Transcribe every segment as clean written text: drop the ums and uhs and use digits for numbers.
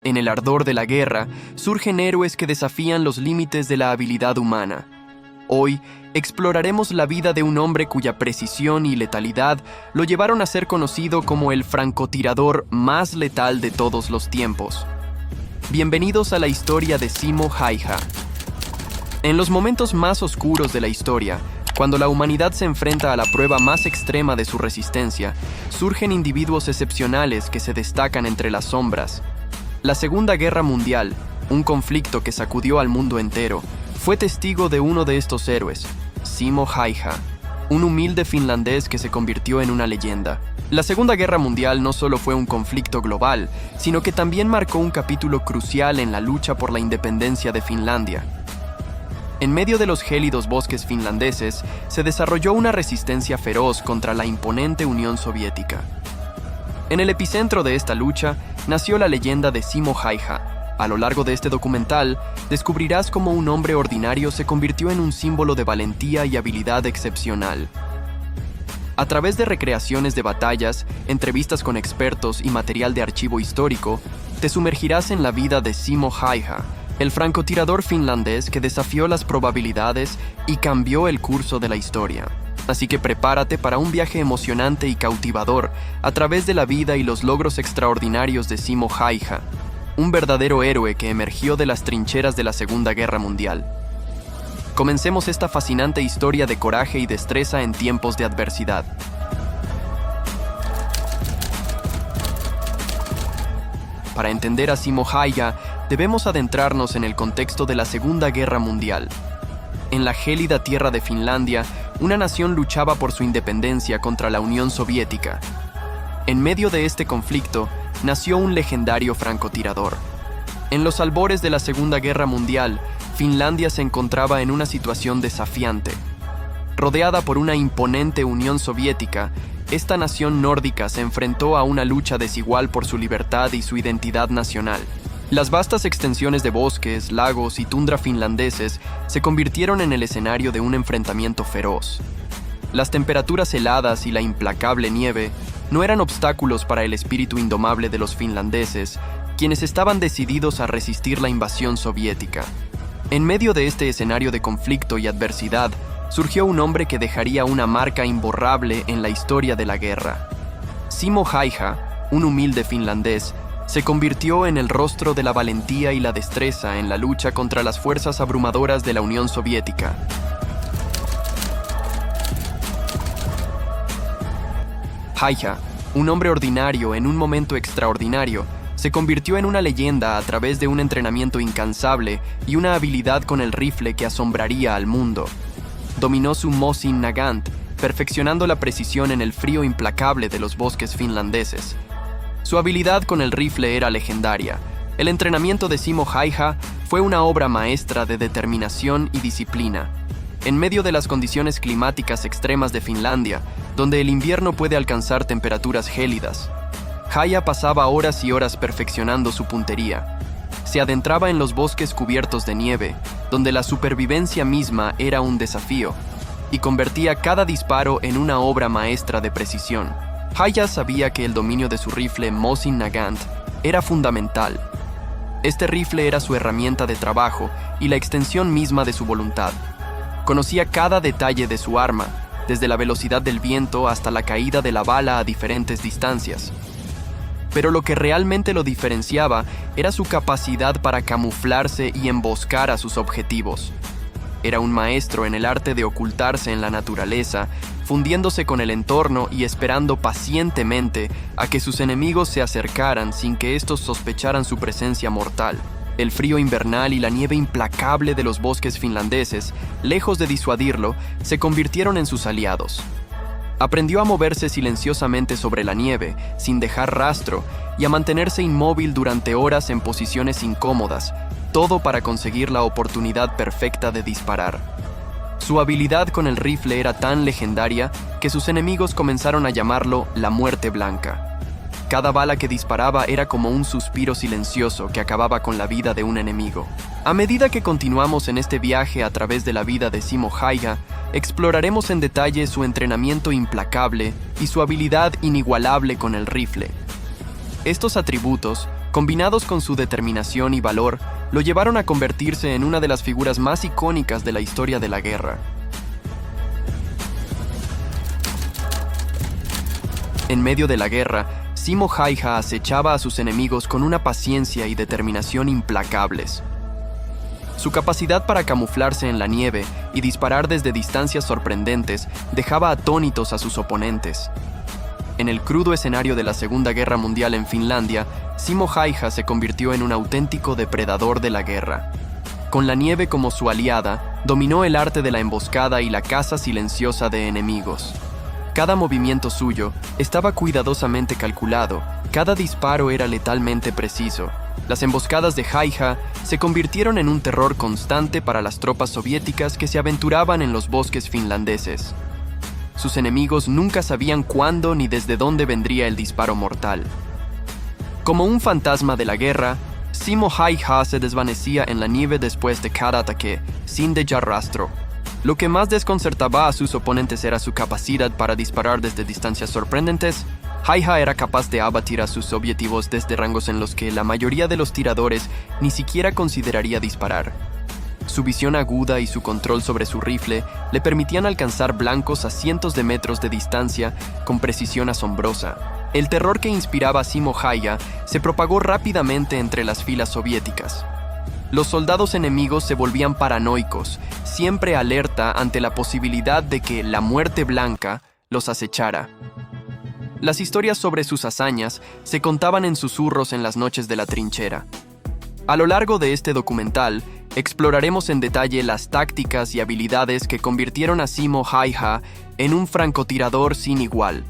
En el ardor de la guerra, surgen héroes que desafían los límites de la habilidad humana. Hoy, exploraremos la vida de un hombre cuya precisión y letalidad lo llevaron a ser conocido como el francotirador más letal de todos los tiempos. Bienvenidos a la historia de Simo Häyhä. En los momentos más oscuros de la historia, cuando la humanidad se enfrenta a la prueba más extrema de su resistencia, surgen individuos excepcionales que se destacan entre las sombras. La Segunda Guerra Mundial, un conflicto que sacudió al mundo entero, fue testigo de uno de estos héroes, Simo Häyhä, un humilde finlandés que se convirtió en una leyenda. La Segunda Guerra Mundial no solo fue un conflicto global, sino que también marcó un capítulo crucial en la lucha por la independencia de Finlandia. En medio de los gélidos bosques finlandeses, se desarrolló una resistencia feroz contra la imponente Unión Soviética. En el epicentro de esta lucha, nació la leyenda de Simo Häyhä. A lo largo de este documental, descubrirás cómo un hombre ordinario se convirtió en un símbolo de valentía y habilidad excepcional. A través de recreaciones de batallas, entrevistas con expertos y material de archivo histórico, te sumergirás en la vida de Simo Häyhä, el francotirador finlandés que desafió las probabilidades y cambió el curso de la historia. Así que prepárate para un viaje emocionante y cautivador a través de la vida y los logros extraordinarios de Simo Häyhä, un verdadero héroe que emergió de las trincheras de la Segunda Guerra Mundial. Comencemos esta fascinante historia de coraje y destreza en tiempos de adversidad. Para entender a Simo Häyhä, debemos adentrarnos en el contexto de la Segunda Guerra Mundial. En la gélida tierra de Finlandia, una nación luchaba por su independencia contra la Unión Soviética. En medio de este conflicto, nació un legendario francotirador. En los albores de la Segunda Guerra Mundial, Finlandia se encontraba en una situación desafiante. Rodeada por una imponente Unión Soviética, esta nación nórdica se enfrentó a una lucha desigual por su libertad y su identidad nacional. Las vastas extensiones de bosques, lagos y tundra finlandeses se convirtieron en el escenario de un enfrentamiento feroz. Las temperaturas heladas y la implacable nieve no eran obstáculos para el espíritu indomable de los finlandeses, quienes estaban decididos a resistir la invasión soviética. En medio de este escenario de conflicto y adversidad, surgió un hombre que dejaría una marca imborrable en la historia de la guerra. Simo Häyhä, un humilde finlandés, se convirtió en el rostro de la valentía y la destreza en la lucha contra las fuerzas abrumadoras de la Unión Soviética. Häyhä, un hombre ordinario en un momento extraordinario, se convirtió en una leyenda a través de un entrenamiento incansable y una habilidad con el rifle que asombraría al mundo. Dominó su Mosin Nagant, perfeccionando la precisión en el frío implacable de los bosques finlandeses. Su habilidad con el rifle era legendaria. El entrenamiento de Simo Häyhä fue una obra maestra de determinación y disciplina. En medio de las condiciones climáticas extremas de Finlandia, donde el invierno puede alcanzar temperaturas gélidas, Häyhä pasaba horas y horas perfeccionando su puntería. Se adentraba en los bosques cubiertos de nieve, donde la supervivencia misma era un desafío, y convertía cada disparo en una obra maestra de precisión. Häyhä sabía que el dominio de su rifle Mosin Nagant era fundamental. Este rifle era su herramienta de trabajo y la extensión misma de su voluntad. Conocía cada detalle de su arma, desde la velocidad del viento hasta la caída de la bala a diferentes distancias. Pero lo que realmente lo diferenciaba era su capacidad para camuflarse y emboscar a sus objetivos. Era un maestro en el arte de ocultarse en la naturaleza, fundiéndose con el entorno y esperando pacientemente a que sus enemigos se acercaran sin que estos sospecharan su presencia mortal. El frío invernal y la nieve implacable de los bosques finlandeses, lejos de disuadirlo, se convirtieron en sus aliados. Aprendió a moverse silenciosamente sobre la nieve, sin dejar rastro, y a mantenerse inmóvil durante horas en posiciones incómodas, todo para conseguir la oportunidad perfecta de disparar. Su habilidad con el rifle era tan legendaria que sus enemigos comenzaron a llamarlo la Muerte Blanca. Cada bala que disparaba era como un suspiro silencioso que acababa con la vida de un enemigo. A medida que continuamos en este viaje a través de la vida de Simo Häyhä, exploraremos en detalle su entrenamiento implacable y su habilidad inigualable con el rifle. Estos atributos, combinados con su determinación y valor, lo llevaron a convertirse en una de las figuras más icónicas de la historia de la guerra. En medio de la guerra, Simo Häyhä acechaba a sus enemigos con una paciencia y determinación implacables. Su capacidad para camuflarse en la nieve y disparar desde distancias sorprendentes dejaba atónitos a sus oponentes. En el crudo escenario de la Segunda Guerra Mundial en Finlandia, Simo Häyhä se convirtió en un auténtico depredador de la guerra. Con la nieve como su aliada, dominó el arte de la emboscada y la caza silenciosa de enemigos. Cada movimiento suyo estaba cuidadosamente calculado, cada disparo era letalmente preciso. Las emboscadas de Häyhä se convirtieron en un terror constante para las tropas soviéticas que se aventuraban en los bosques finlandeses. Sus enemigos nunca sabían cuándo ni desde dónde vendría el disparo mortal. Como un fantasma de la guerra, Simo Häyhä se desvanecía en la nieve después de cada ataque, sin dejar rastro. Lo que más desconcertaba a sus oponentes era su capacidad para disparar desde distancias sorprendentes. Häyhä era capaz de abatir a sus objetivos desde rangos en los que la mayoría de los tiradores ni siquiera consideraría disparar. Su visión aguda y su control sobre su rifle le permitían alcanzar blancos a cientos de metros de distancia con precisión asombrosa. El terror que inspiraba a Simo Häyhä se propagó rápidamente entre las filas soviéticas. Los soldados enemigos se volvían paranoicos, siempre alerta ante la posibilidad de que la muerte blanca los acechara. Las historias sobre sus hazañas se contaban en susurros en las noches de la trinchera. A lo largo de este documental, exploraremos en detalle las tácticas y habilidades que convirtieron a Simo Häyhä en un francotirador sin igual.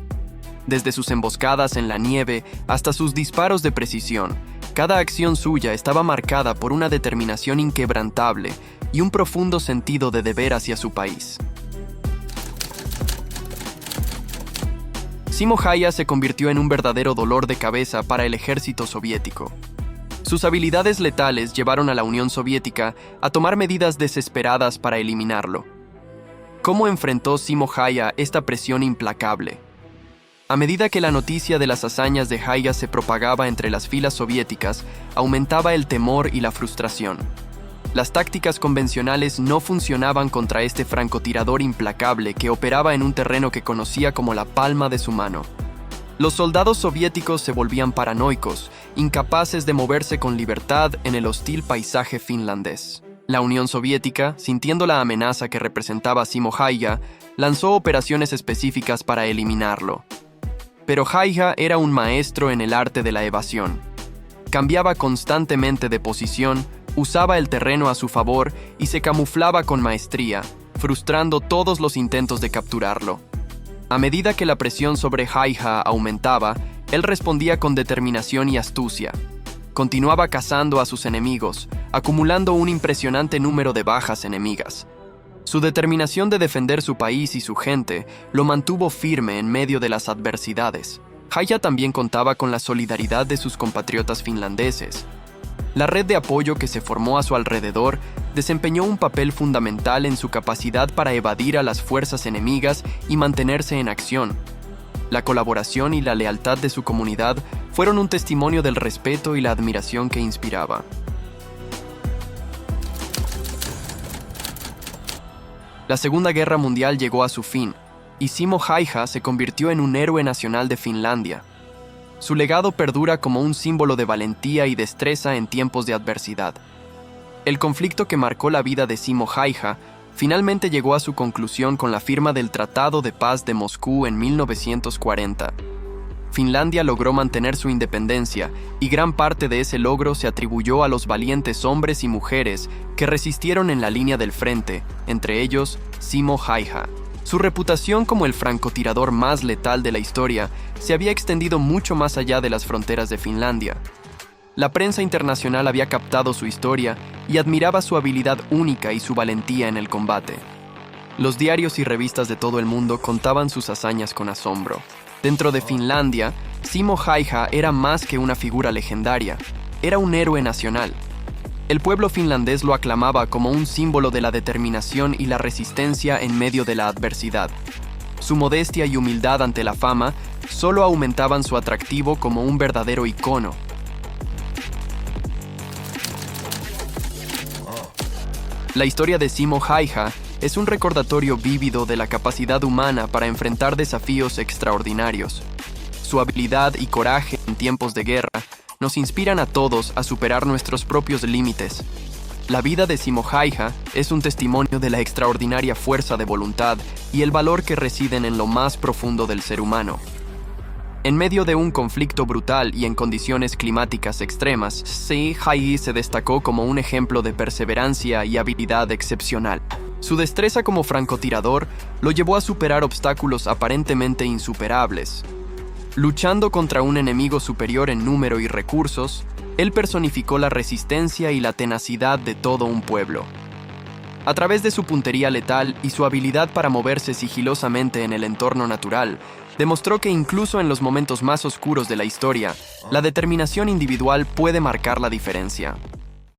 Desde sus emboscadas en la nieve hasta sus disparos de precisión, cada acción suya estaba marcada por una determinación inquebrantable y un profundo sentido de deber hacia su país. Simo Häyhä se convirtió en un verdadero dolor de cabeza para el ejército soviético. Sus habilidades letales llevaron a la Unión Soviética a tomar medidas desesperadas para eliminarlo. ¿Cómo enfrentó Simo Häyhä esta presión implacable? A medida que la noticia de las hazañas de Häyhä se propagaba entre las filas soviéticas, aumentaba el temor y la frustración. Las tácticas convencionales no funcionaban contra este francotirador implacable que operaba en un terreno que conocía como la palma de su mano. Los soldados soviéticos se volvían paranoicos, incapaces de moverse con libertad en el hostil paisaje finlandés. La Unión Soviética, sintiendo la amenaza que representaba Simo Häyhä, lanzó operaciones específicas para eliminarlo. Pero Häyhä era un maestro en el arte de la evasión. Cambiaba constantemente de posición, usaba el terreno a su favor y se camuflaba con maestría, frustrando todos los intentos de capturarlo. A medida que la presión sobre Häyhä aumentaba, él respondía con determinación y astucia. Continuaba cazando a sus enemigos, acumulando un impresionante número de bajas enemigas. Su determinación de defender su país y su gente lo mantuvo firme en medio de las adversidades. Häyhä también contaba con la solidaridad de sus compatriotas finlandeses. La red de apoyo que se formó a su alrededor desempeñó un papel fundamental en su capacidad para evadir a las fuerzas enemigas y mantenerse en acción. La colaboración y la lealtad de su comunidad fueron un testimonio del respeto y la admiración que inspiraba. La Segunda Guerra Mundial llegó a su fin, y Simo Häyhä se convirtió en un héroe nacional de Finlandia. Su legado perdura como un símbolo de valentía y destreza en tiempos de adversidad. El conflicto que marcó la vida de Simo Häyhä finalmente llegó a su conclusión con la firma del Tratado de Paz de Moscú en 1940. Finlandia logró mantener su independencia y gran parte de ese logro se atribuyó a los valientes hombres y mujeres que resistieron en la línea del frente, entre ellos Simo Häyhä. Su reputación como el francotirador más letal de la historia se había extendido mucho más allá de las fronteras de Finlandia. La prensa internacional había captado su historia y admiraba su habilidad única y su valentía en el combate. Los diarios y revistas de todo el mundo contaban sus hazañas con asombro. Dentro de Finlandia, Simo Häyhä era más que una figura legendaria, era un héroe nacional. El pueblo finlandés lo aclamaba como un símbolo de la determinación y la resistencia en medio de la adversidad. Su modestia y humildad ante la fama solo aumentaban su atractivo como un verdadero icono. La historia de Simo Häyhä es un recordatorio vívido de la capacidad humana para enfrentar desafíos extraordinarios. Su habilidad y coraje en tiempos de guerra nos inspiran a todos a superar nuestros propios límites. La vida de Simo Häyhä es un testimonio de la extraordinaria fuerza de voluntad y el valor que residen en lo más profundo del ser humano. En medio de un conflicto brutal y en condiciones climáticas extremas, Simo Häyhä se destacó como un ejemplo de perseverancia y habilidad excepcional. Su destreza como francotirador lo llevó a superar obstáculos aparentemente insuperables. Luchando contra un enemigo superior en número y recursos, él personificó la resistencia y la tenacidad de todo un pueblo. A través de su puntería letal y su habilidad para moverse sigilosamente en el entorno natural, demostró que incluso en los momentos más oscuros de la historia, la determinación individual puede marcar la diferencia.